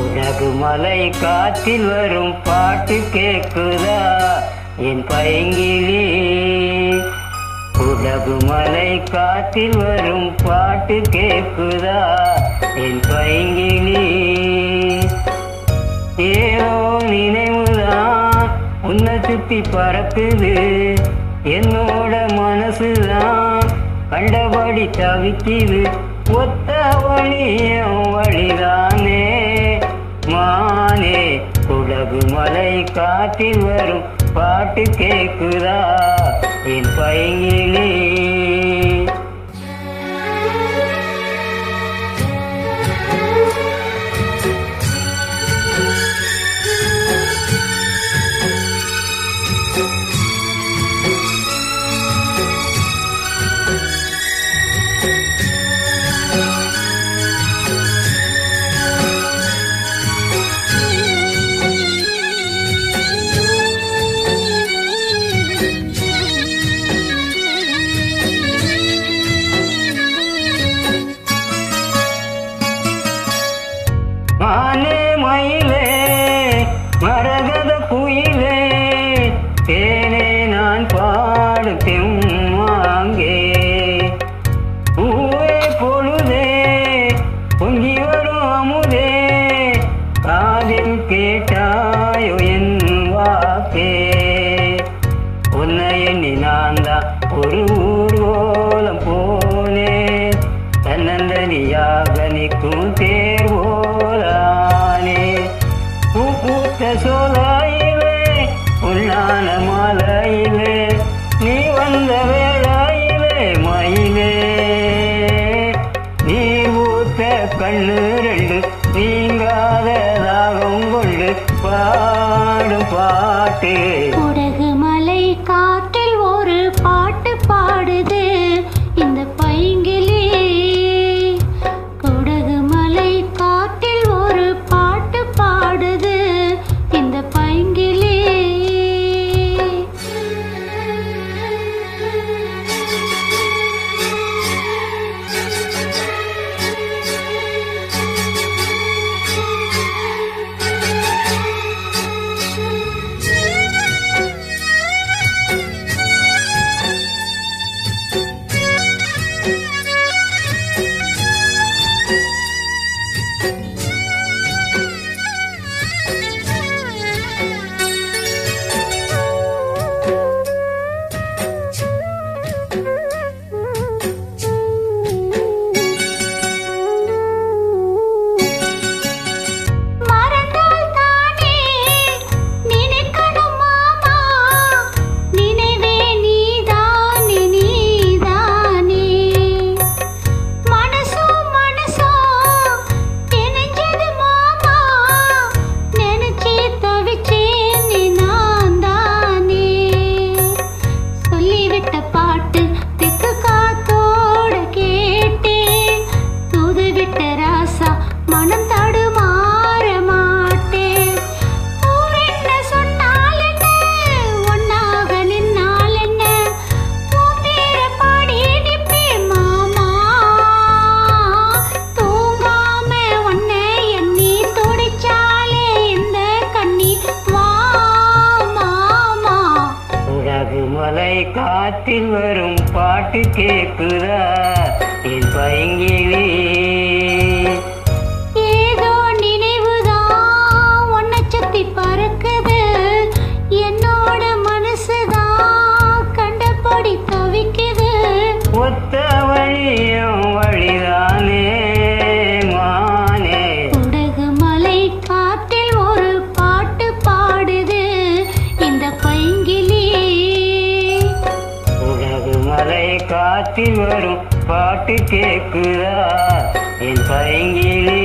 உலகுமலை காற்றில் வரும் பாட்டு கேக்குதா என் பைங்கிளி? உலகுமலை காற்றில் வரும் பாட்டு கேக்குதா என் பைங்கிளி? ஏதோ நினைவுதான் உன்னை சுத்தி பறக்குது, என்னோட மனசுதான் கண்டபடி தவிக்குது. ஒத்த வழியும் வழிதானே மானே, உலகுமலை காற்றில் வரும் பாட்டு கேக்குதா என் பைங்கிளி? மானே மயிலே மரகத குயிலே, தேனே நான் பாடும் தெம்மாங்கே. பூவே பொழுதே பொங்கி வரும் அமுதே, காதில் கேட்டாயோ என் வாக்கே. உன்னை எண்ணி நான் தான் ஒரு ஊர்வலம் போனேன், தன்னந்தனியாக நிற்கும் தேர்வோலானே. பூத்த சோலையிலே உன்னான மாலையிலே, நீ வந்த வேளையிலே மயிலே. நீர் ஊத்த கண்ணு ரெண்டு நீங்காத தாகம் கொண்டு பாடும் பாட்டு. உலகுமலை காற்றில் ஒரு பாட்டு பாடுது இந்த பைங்கிளி. உலகுமலை காற்றில் ஒரு பாட்டு பாடுது இந்த பைங்கிளி. உலகுமலை காற்றில் வரும் பாட்டு கேக்குதா என் பைங்கிளி? ஏதோ நினைவுதான் உன்னை சுத்தி பறக்குது, என்னோட மனசுதான் கண்டபடி தவிக்குது. ஒத்த வழியும் வழிதானே மானே, உலகுமலை காற்றில் ஒரு பாட்டு பாடுது இந்த பைங்கிளி. உலகுமலை காற்றில் வரும் பாட்டு கேக்குதா என் பைங்கிளி?